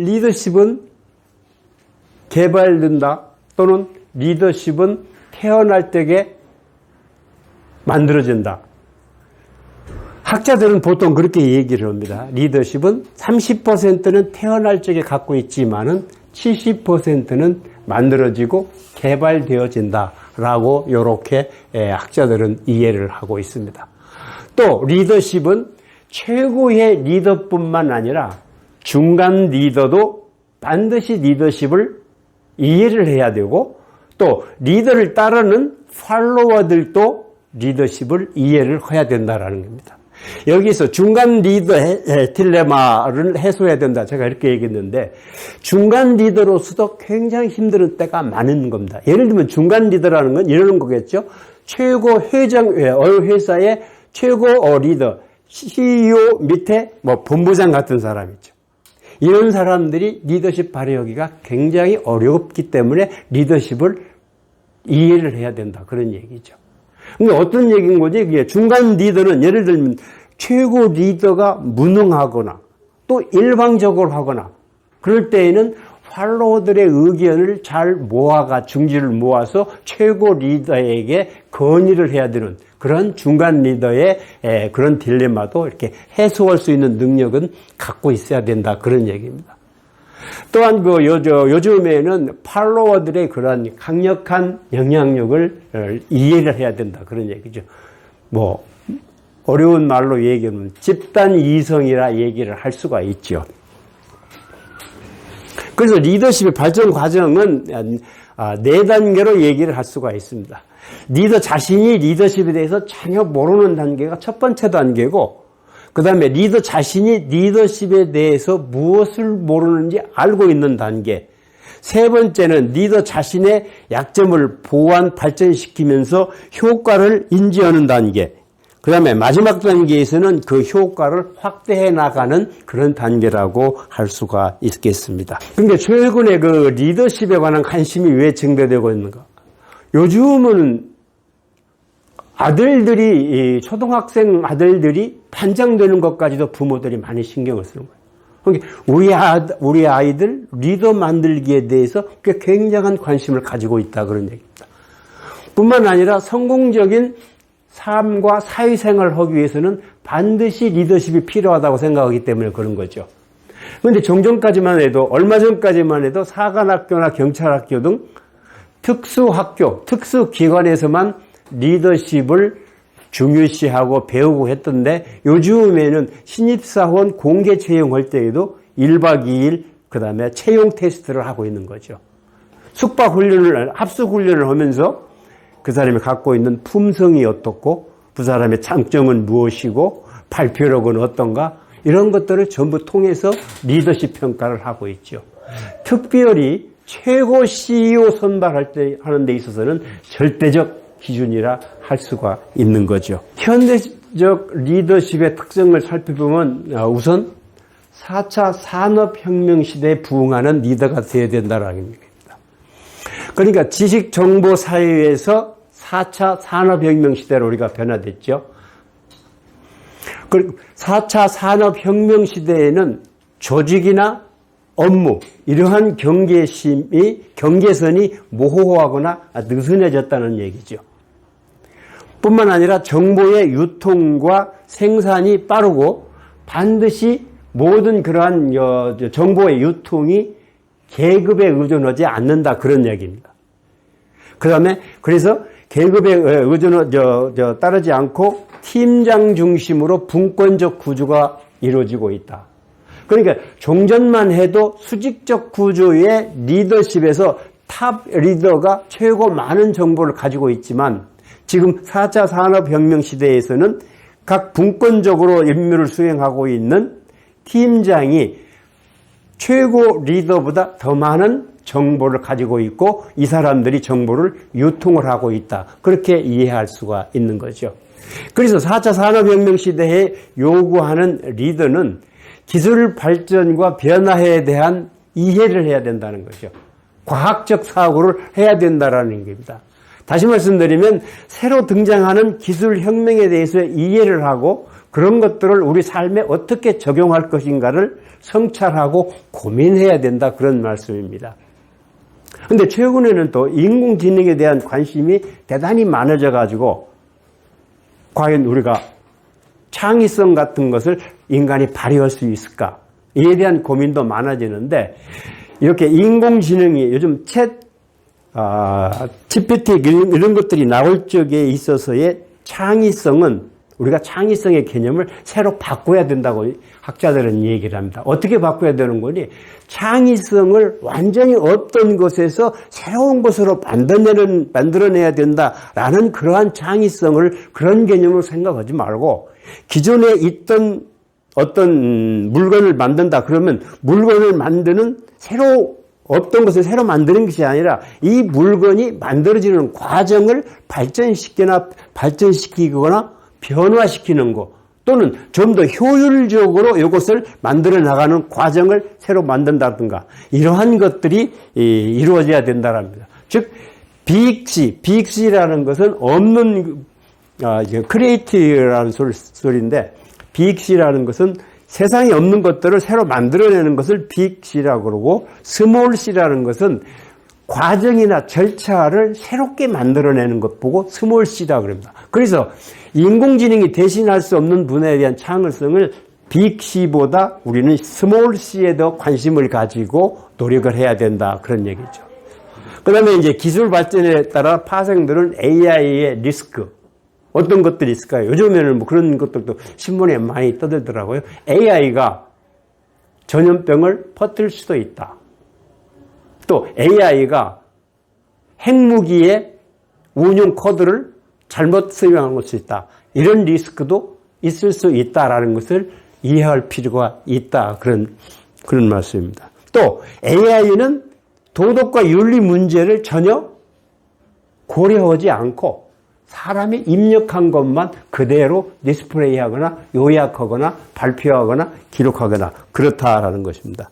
리더십은 개발된다 또는 리더십은 태어날 때에 만들어진다. 학자들은 보통 그렇게 얘기를 합니다. 리더십은 30%는 태어날 적에 갖고 있지만은 70%는 만들어지고 개발되어진다라고 이렇게 학자들은 이해를 하고 있습니다. 또 리더십은 최고의 리더뿐만 아니라 중간 리더도 반드시 리더십을 이해를 해야 되고 또 리더를 따르는 팔로워들도 리더십을 이해를 해야 된다라는 겁니다. 여기서 중간 리더의 딜레마를 해소해야 된다. 제가 이렇게 얘기했는데 중간 리더로서도 굉장히 힘든 때가 많은 겁니다. 예를 들면 중간 리더라는 건 이러는 거겠죠. 최고 회사의 최고 리더, CEO 밑에 본부장 같은 사람이죠. 이런 사람들이 리더십 발휘하기가 굉장히 어렵기 때문에 리더십을 이해를 해야 된다. 그런 얘기죠. 근데 어떤 얘기인 거지? 그게 중간 리더는 예를 들면 최고 리더가 무능하거나 또 일방적으로 하거나 그럴 때에는 팔로워들의 의견을 잘 모아가 중지를 모아서 최고 리더에게 건의를 해야 되는 그런 중간 리더의 그런 딜레마도 이렇게 해소할 수 있는 능력은 갖고 있어야 된다. 그런 얘기입니다. 또한 요즘에는 팔로워들의 그런 강력한 영향력을 이해를 해야 된다. 그런 얘기죠. 어려운 말로 얘기하면 집단 이성이라 얘기를 할 수가 있죠. 그래서 리더십의 발전 과정은 4단계로 얘기를 할 수가 있습니다. 리더 자신이 리더십에 대해서 전혀 모르는 단계가 첫 번째 단계고 그 다음에 리더 자신이 리더십에 대해서 무엇을 모르는지 알고 있는 단계. 세 번째는 리더 자신의 약점을 보완, 발전시키면서 효과를 인지하는 단계. 그 다음에 마지막 단계에서는 그 효과를 확대해 나가는 그런 단계라고 할 수가 있겠습니다. 그런데 최근에 그 리더십에 관한 관심이 왜 증대되고 있는가? 요즘은 초등학생 아들들이 반장되는 것까지도 부모들이 많이 신경을 쓰는 거예요. 그러니까 우리 아이들 리더 만들기에 대해서 굉장한 관심을 가지고 있다. 그런 얘기입니다. 뿐만 아니라 성공적인 삶과 사회생활을 하기 위해서는 반드시 리더십이 필요하다고 생각하기 때문에 그런 거죠. 그런데 종전까지만 해도, 얼마 전까지만 해도 사관학교나 경찰학교 등 특수학교, 특수기관에서만 리더십을 중요시하고 배우고 했던데 요즘에는 신입사원 공개 채용할 때에도 1박 2일 그 다음에 채용 테스트를 하고 있는 거죠. 합숙훈련을 하면서 그 사람이 갖고 있는 품성이 어떻고 그 사람의 장점은 무엇이고 발표력은 어떤가 이런 것들을 전부 통해서 리더십 평가를 하고 있죠. 특별히 최고 CEO 선발할 때 하는 데 있어서는 절대적 기준이라 할 수가 있는 거죠. 현대적 리더십의 특성을 살펴보면 우선 4차 산업혁명 시대에 부응하는 리더가 되어야 된다는 얘기입니다. 그러니까 지식정보사회에서 4차 산업혁명 시대로 우리가 변화됐죠. 그리고 4차 산업혁명 시대에는 조직이나 업무, 이러한 경계선이 모호하거나 느슨해졌다는 얘기죠. 뿐만 아니라 정보의 유통과 생산이 빠르고 반드시 모든 그러한 정보의 유통이 계급에 의존하지 않는다. 그런 얘기입니다. 그 다음에 그래서 계급에 따르지 않고 팀장 중심으로 분권적 구조가 이루어지고 있다. 그러니까 종전만 해도 수직적 구조의 리더십에서 탑 리더가 최고 많은 정보를 가지고 있지만 지금 4차 산업혁명 시대에서는 각 분권적으로 임무를 수행하고 있는 팀장이 최고 리더보다 더 많은 정보를 가지고 있고 이 사람들이 정보를 유통을 하고 있다. 그렇게 이해할 수가 있는 거죠. 그래서 4차 산업혁명 시대에 요구하는 리더는 기술 발전과 변화에 대한 이해를 해야 된다는 거죠. 과학적 사고를 해야 된다는 겁니다. 다시 말씀드리면 새로 등장하는 기술 혁명에 대해서 이해를 하고 그런 것들을 우리 삶에 어떻게 적용할 것인가를 성찰하고 고민해야 된다, 그런 말씀입니다. 근데 최근에는 또 인공지능에 대한 관심이 대단히 많아져 가지고 과연 우리가 창의성 같은 것을 인간이 발휘할 수 있을까? 이에 대한 고민도 많아지는데, 이렇게 인공지능이 요즘 GPT 이런 것들이 나올 적에 있어서의 창의성은, 우리가 창의성의 개념을 새로 바꿔야 된다고 학자들은 얘기를 합니다. 어떻게 바꿔야 되는 거니? 창의성을 완전히 어떤 것에서 새로운 것으로 만들어내야 된다라는 그러한 창의성을, 그런 개념으로 생각하지 말고, 기존에 있던 어떤 물건을 만든다 그러면 물건을 만드는 어떤 것을 새로 만드는 것이 아니라 이 물건이 만들어지는 과정을 발전시키거나 변화시키는 것, 또는 좀 더 효율적으로 이것을 만들어 나가는 과정을 새로 만든다든가, 이러한 것들이 이루어져야 된다랍니다. 즉 비익시라는 것은 없는, 크리에이티브라는 소리인데, 비익시라는 것은 세상에 없는 것들을 새로 만들어내는 것을 빅C라고 그러고, 스몰 C라는 것은 과정이나 절차를 새롭게 만들어내는 것 보고 스몰 C라고 그럽니다. 그래서 인공지능이 대신할 수 없는 분야에 대한 창의성을 빅C보다 우리는 스몰 C에 더 관심을 가지고 노력을 해야 된다, 그런 얘기죠. 그 다음에 이제 기술 발전에 따라 파생되는 AI의 리스크, 어떤 것들이 있을까요? 요즘에는 뭐 그런 것들도 신문에 많이 떠들더라고요. AI가 전염병을 퍼뜨릴 수도 있다. 또 AI가 핵무기의 운용 코드를 잘못 설명할 수 있다. 이런 리스크도 있을 수 있다라는 것을 이해할 필요가 있다. 그런 말씀입니다. 또 AI는 도덕과 윤리 문제를 전혀 고려하지 않고 사람이 입력한 것만 그대로 디스플레이하거나 요약하거나 발표하거나 기록하거나 그렇다라는 것입니다.